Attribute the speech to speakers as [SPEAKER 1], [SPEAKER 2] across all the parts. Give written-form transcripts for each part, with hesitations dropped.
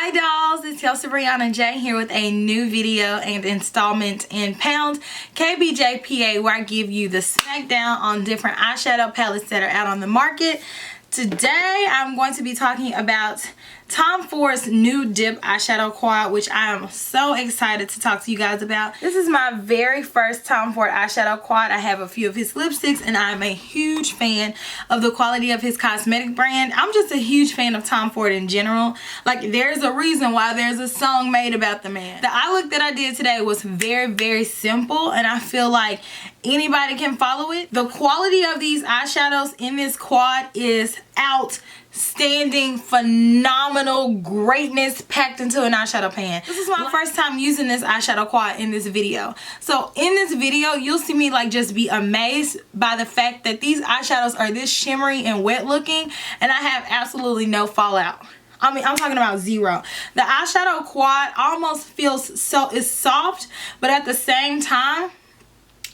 [SPEAKER 1] Hi dolls, it's KelseeBrianaJai here with a new video and installment in pound KBJPA, where I give you the smackdown on different eyeshadow palettes that are out on the market. Today I'm going to be talking about Tom Ford's Nude Dip eyeshadow quad, which I am so excited to talk to you guys about. This is my very first Tom Ford eyeshadow quad. I have a few of his lipsticks and I'm a huge fan of the quality of his cosmetic brand. I'm just a huge fan of Tom Ford in general. Like, there's a reason why there's a song made about the man. The eye look that I did today was very simple, and I feel like anybody can follow it. The quality of these eyeshadows in this quad is outstanding, phenomenal greatness packed into an eyeshadow pan. This is my first time using this eyeshadow quad in this video. So in this video, you'll see me like just be amazed by the fact that these eyeshadows are this shimmery and wet looking, and I have absolutely no fallout. I mean, I'm talking about zero. The eyeshadow quad almost feels it's soft, but at the same time,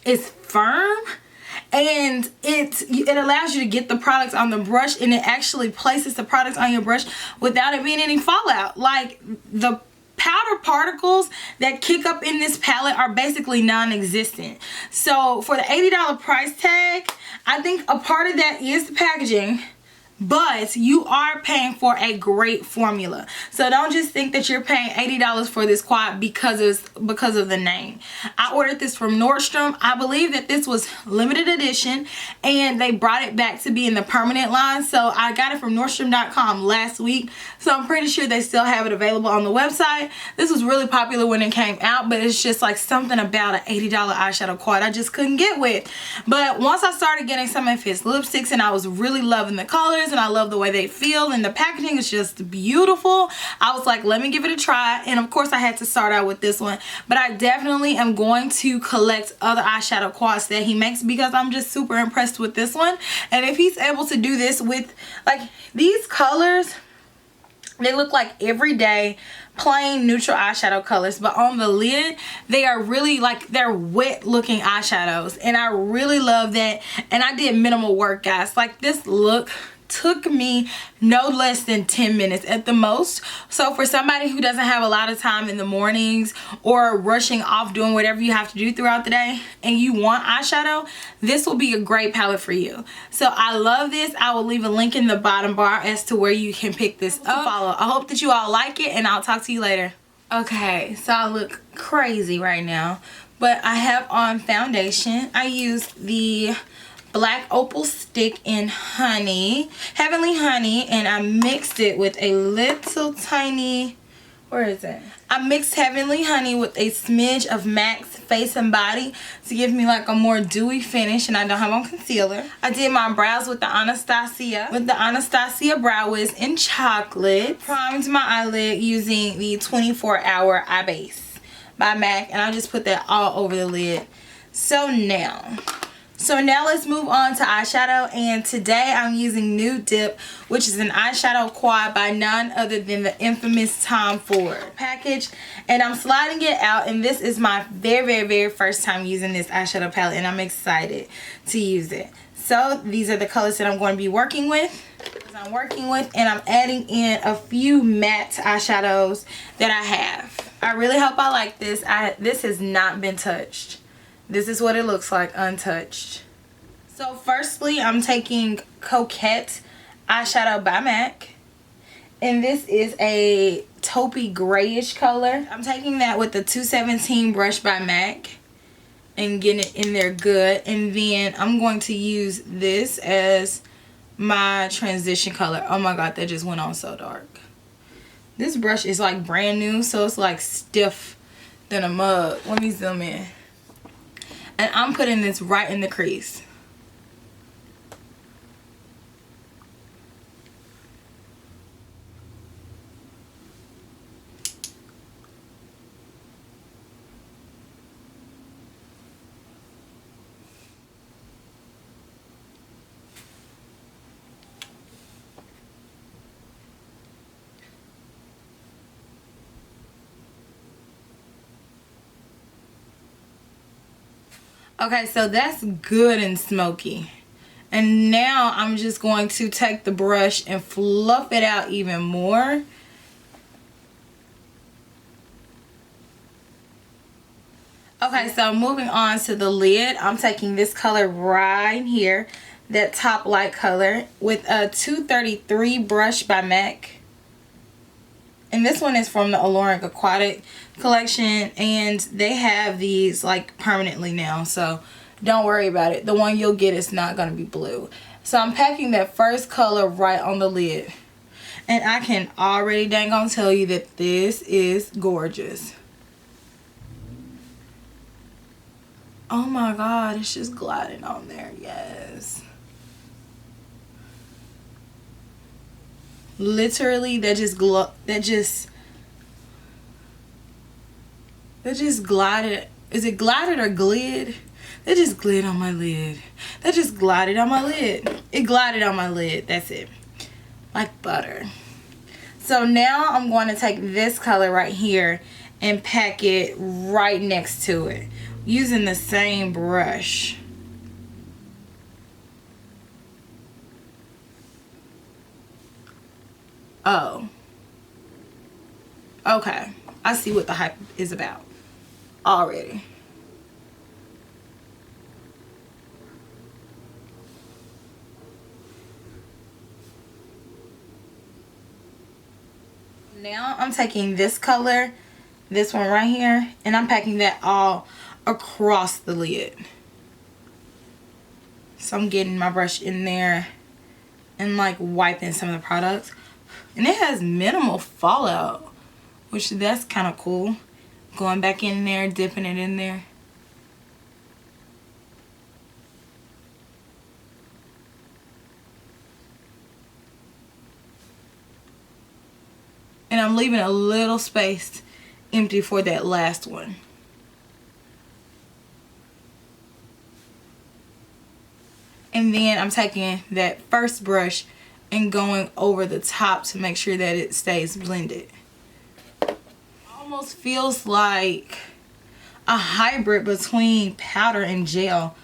[SPEAKER 1] it's firm. And it allows you to get the products on the brush, and it actually places the products on your brush without it being any fallout. Like, the powder particles that kick up in this palette are basically non-existent. So for the $80 price tag, I think a part of that is the packaging, but you are paying for a great formula. So don't just think that you're paying $80 for this quad because of the name. I ordered this from Nordstrom. I believe that this was limited edition, and they brought it back to be in the permanent line. So I got it from Nordstrom.com last week. So I'm pretty sure they still have it available on the website. This was really popular when it came out, but it's just like something about an $80 eyeshadow quad I just couldn't get with. But once I started getting some of his lipsticks, and I was really loving the colors, and I love the way they feel, and the packaging is just beautiful, I was like, let me give it a try. And of course I had to start out with this one, but I definitely am going to collect other eyeshadow quads that he makes because I'm just super impressed with this one. And if he's able to do this with, like, these colors, they look like everyday plain neutral eyeshadow colors, but on the lid they are really like, they're wet looking eyeshadows, and I really love that. And I did minimal work, guys. Like, this look took me no less than 10 minutes at the most. So for somebody who doesn't have a lot of time in the mornings or rushing off doing whatever you have to do throughout the day and you want eyeshadow, this will be a great palette for you. So I love this. I will leave a link in the bottom bar as to where you can pick this up. Follow. I hope that you all like it, and I'll talk to you later. Okay, so I look crazy right now, but I have on foundation. I used the Black Opal Stick in Honey, Heavenly Honey, and I mixed it with a little tiny, where is it? I mixed Heavenly Honey with a smidge of MAC's Face and Body to give me like a more dewy finish, and I don't have on concealer. I did my brows with the Anastasia Brow Wiz in Chocolate. Primed my eyelid using the 24-Hour Eye Base by MAC, and I just put that all over the lid. So now let's move on to eyeshadow, and today I'm using Nude Dip, which is an eyeshadow quad by none other than the infamous Tom Ford package, and I'm sliding it out, and this is my very first time using this eyeshadow palette, and I'm excited to use it. So these are the colors that I'm going to be working with. And I'm adding in a few matte eyeshadows that I have. I really hope I like this. This has not been touched. This is what it looks like untouched. So firstly, I'm taking Coquette eyeshadow by MAC, and this is a taupey grayish color. I'm taking that with the 217 brush by MAC and getting it in there good, and then I'm going to use this as my transition color. Oh my god, that just went on so dark. This brush is like brand new, so it's like stiff than a mug. Let me zoom in. And I'm putting this right in the crease. Okay, so that's good and smoky. And now I'm just going to take the brush and fluff it out even more Okay, so moving on to the lid, I'm taking this color right here, that top light color, with a 233 brush by MAC. And this one is from the Lorac Aquatic collection, and they have these like permanently now, so don't worry about it. The one you'll get is not going to be blue. So I'm packing that first color right on the lid, and I can already dang on tell you that this is gorgeous. Oh my god, it's just gliding on there. Yes. Literally, that just glided. Is it glided or glid? That just glid on my lid. That just glided on my lid. It glided on my lid. That's it. Like butter. So now I'm going to take this color right here and pack it right next to it, using the same brush. Oh. Okay. I see what the hype is about already. Now I'm taking this color, this one right here, and I'm packing that all across the lid. So I'm getting my brush in there and like wiping some of the products. And it has minimal fallout, which that's kind of cool. Going back in there, dipping it in there. And I'm leaving a little space empty for that last one. And then I'm taking that first brush and going over the top to make sure that it stays blended. Almost feels like a hybrid between powder and gel.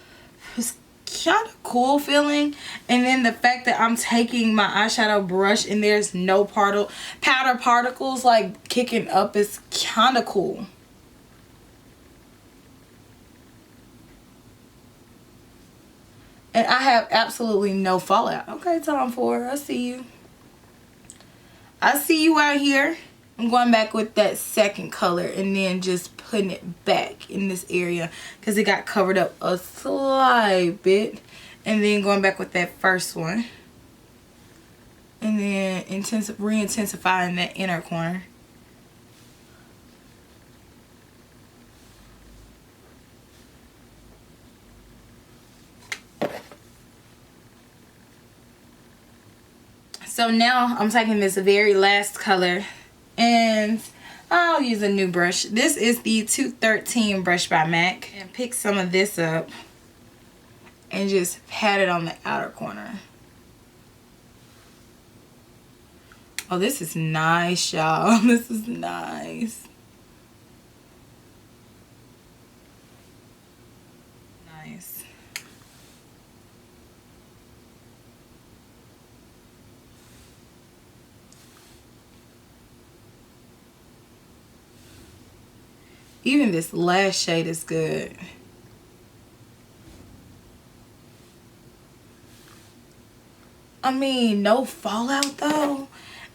[SPEAKER 1] It's kind of cool feeling. And then the fact that I'm taking my eyeshadow brush and there's no powder particles like kicking up is kind of cool. And I have absolutely no fallout. Okay, Tom Ford, I see you. I see you out here. I'm going back with that second color and then just putting it back in this area because it got covered up a slight bit. And then going back with that first one. And then re-intensifying that inner corner. So now I'm taking this very last color and I'll use a new brush. This is the 213 brush by MAC, and pick some of this up and just pat it on the outer corner. Oh, this is nice, y'all. This is nice. Nice. Even this last shade is good. I mean, no fallout though.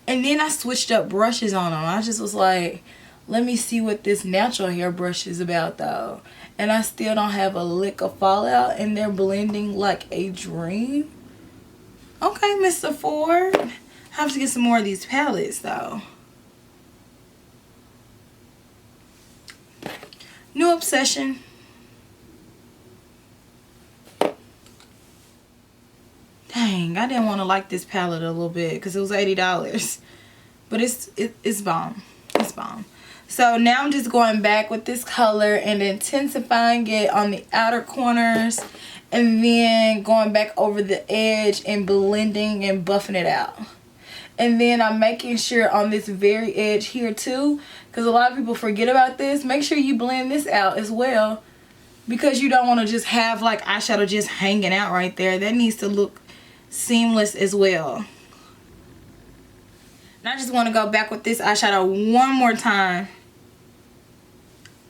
[SPEAKER 1] And then I switched up brushes on them. I just was like, let me see what this natural hair brush is about though. And I still don't have a lick of fallout, and they're blending like a dream. Okay, Mr. Ford. I have to get some more of these palettes though. New obsession. Dang, I didn't want to like this palette a little bit because it was $80. But it's bomb. It's bomb. So now I'm just going back with this color and intensifying it on the outer corners. And then going back over the edge and blending and buffing it out. And then I'm making sure on this very edge here too, because a lot of people forget about this. Make sure you blend this out as well, because you don't want to just have like eyeshadow just hanging out right there. That needs to look seamless as well. And I just want to go back with this eyeshadow one more time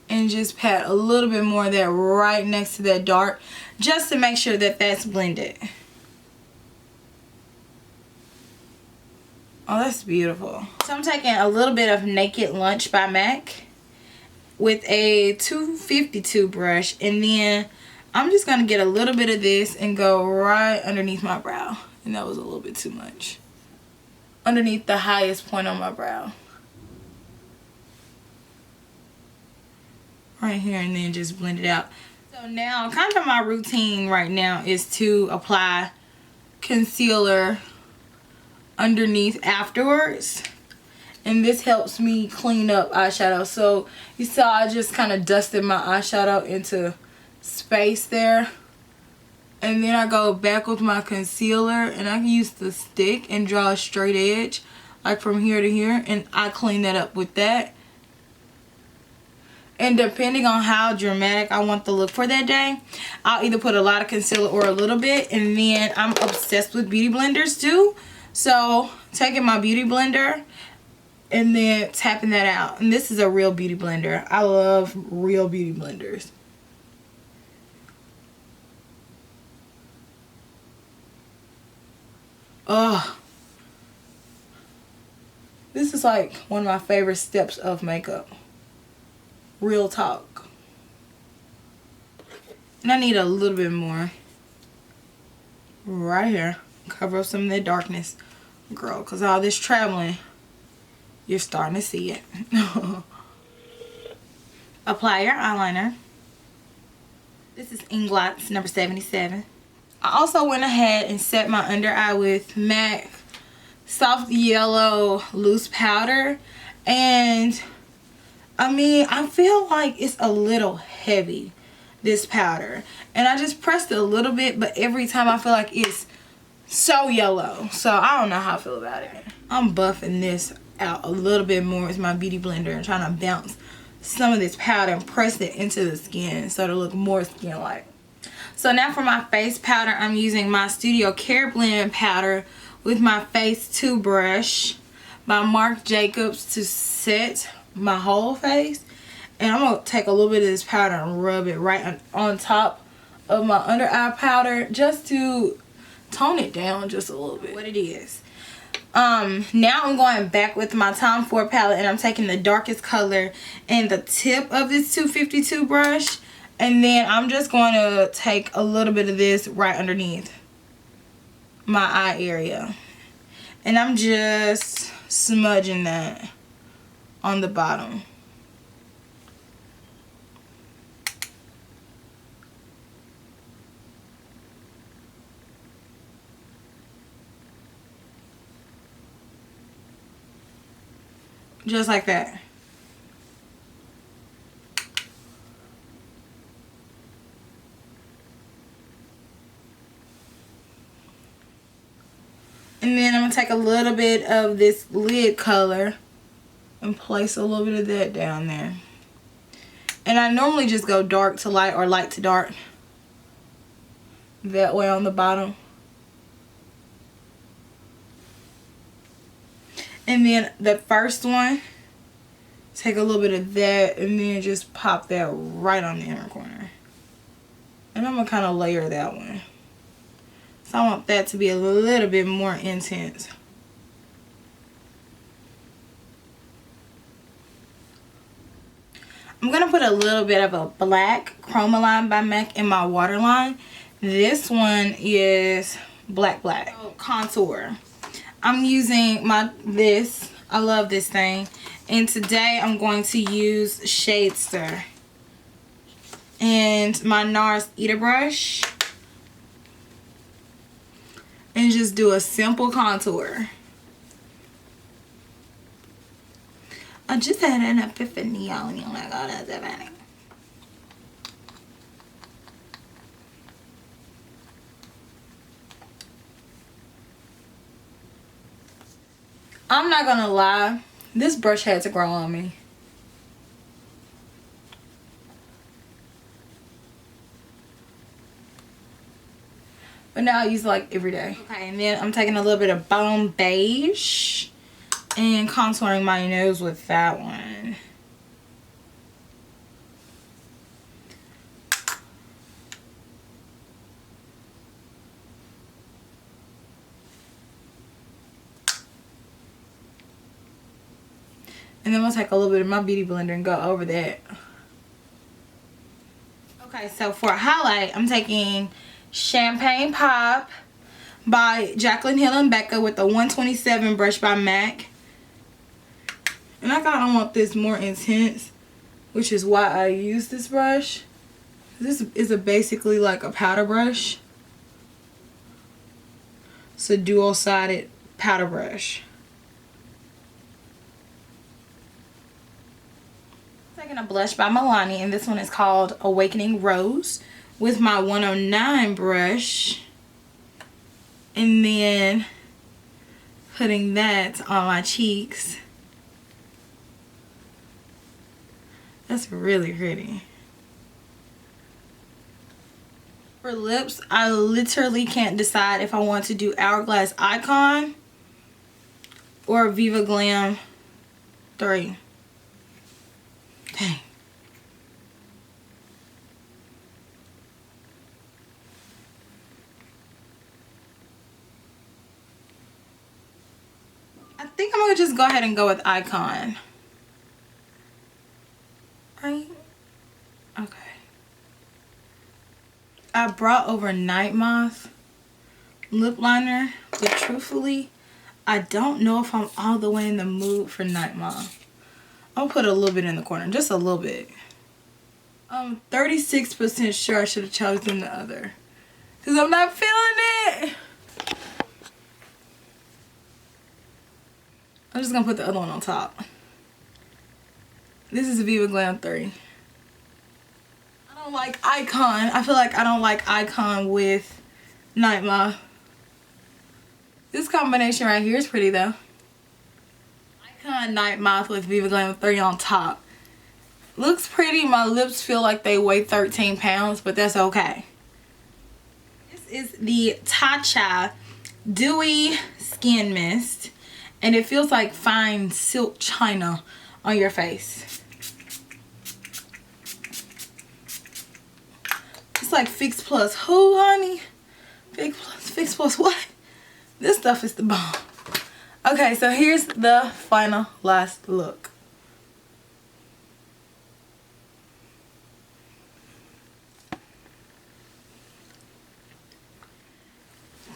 [SPEAKER 1] and just pat a little bit more of that right next to that dark, just to make sure that that's blended. Oh, that's beautiful. So I'm taking a little bit of Naked Lunch by MAC with a 252 brush, and then I'm just going to get a little bit of this and go right underneath my brow. And that was a little bit too much. Underneath the highest point on my brow. Right here, and then just blend it out. So now, kind of my routine right now is to apply concealer underneath afterwards. And this helps me clean up eyeshadow. So you saw I just kind of dusted my eyeshadow into space there. And then I go back with my concealer, and I can use the stick and draw a straight edge, like from here to here, and I clean that up with that. And depending on how dramatic I want the look for that day, I'll either put a lot of concealer or a little bit. And then I'm obsessed with beauty blenders too. So taking my beauty blender and then tapping that out. And this is a real beauty blender. I love real beauty blenders. Oh, this is like one of my favorite steps of makeup. Real talk. And I need a little bit more right here. Cover up some of that darkness, girl, because all this traveling, you're starting to see it. Apply your eyeliner. This is Inglot's number 77. I also went ahead and set my under eye with MAC Soft Yellow Loose Powder. And I mean, I feel like it's a little heavy, this powder. And I just pressed it a little bit, but every time I feel like it's so yellow. So I don't know how I feel about it. I'm buffing this out a little bit more with my beauty blender and trying to bounce some of this powder and press it into the skin so it'll look more skin-like. So now for my face powder, I'm using my Studio Care Blend powder with my Face 2 brush by Marc Jacobs to set my whole face. And I'm going to take a little bit of this powder and rub it right on top of my under eye powder just to tone it down just a little bit. What it is. Now I'm going back with my Tom Ford palette, and I'm taking the darkest color in the tip of this 252 brush. And then I'm just going to take a little bit of this right underneath my eye area. And I'm just smudging that on the bottom. Just like that. And then I'm going to take a little bit of this lid color and place a little bit of that down there. And I normally just go dark to light or light to dark. That way on the bottom. And then the first one, take a little bit of that and then just pop that right on the inner corner. And I'm going to kind of layer that one. So I want that to be a little bit more intense. I'm going to put a little bit of a black chroma line by MAC in my waterline. This one is black. Contour. I'm using this. I love this thing. And today I'm going to use Shadester and my NARS Eater brush. And just do a simple contour. I just had an epiphany, y'all. Oh my god, that's so funny. I'm not gonna lie, this brush had to grow on me. But now I use it like every day. Okay, and then I'm taking a little bit of Bone Beige and contouring my nose with that one. And then I'm going to take a little bit of my beauty blender and go over that. Okay, so for a highlight, I'm taking Champagne Pop by Jaclyn Hill and Becca with the 127 brush by MAC. And I kind of want this more intense, which is why I use this brush. This is basically like a powder brush. It's a dual-sided powder brush. Taking a blush by Milani, and this one is called Awakening Rose with my 109 brush. And then putting that on my cheeks. That's really pretty. For lips, I literally can't decide if I want to do Hourglass Icon or Viva Glam 3. Dang. I think I'm gonna just go ahead and go with Icon. Right? Okay. I brought over Night Moth lip liner, but truthfully, I don't know if I'm all the way in the mood for Night Moth. I'll put a little bit in the corner, just a little bit. I'm 36% sure I should have chosen the other, because I'm not feeling it. I'm just going to put the other one on top. This is Viva Glam 3. I don't like Icon. I feel like I don't like Icon with Night Moth. This combination right here is pretty though. Icon Night Moth with Viva Glam 3 on top. Looks pretty. My lips feel like they weigh 13 pounds, but that's okay. This is the Tatcha Dewy Skin Mist. And it feels like fine silk china on your face. It's like Fix Plus who, honey? Fix Plus what? This stuff is the bomb. Okay, so here's the final last look.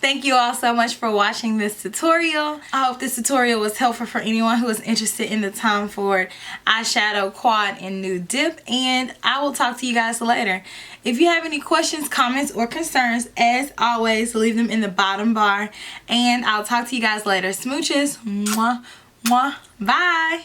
[SPEAKER 1] Thank you all so much for watching this tutorial. I hope this tutorial was helpful for anyone who is interested in the Tom Ford eyeshadow quad in Nude Dip, and I will talk to you guys later. If you have any questions, comments, or concerns, as always, leave them in the bottom bar, and I'll talk to you guys later. Smooches. Mwah, mwah, bye.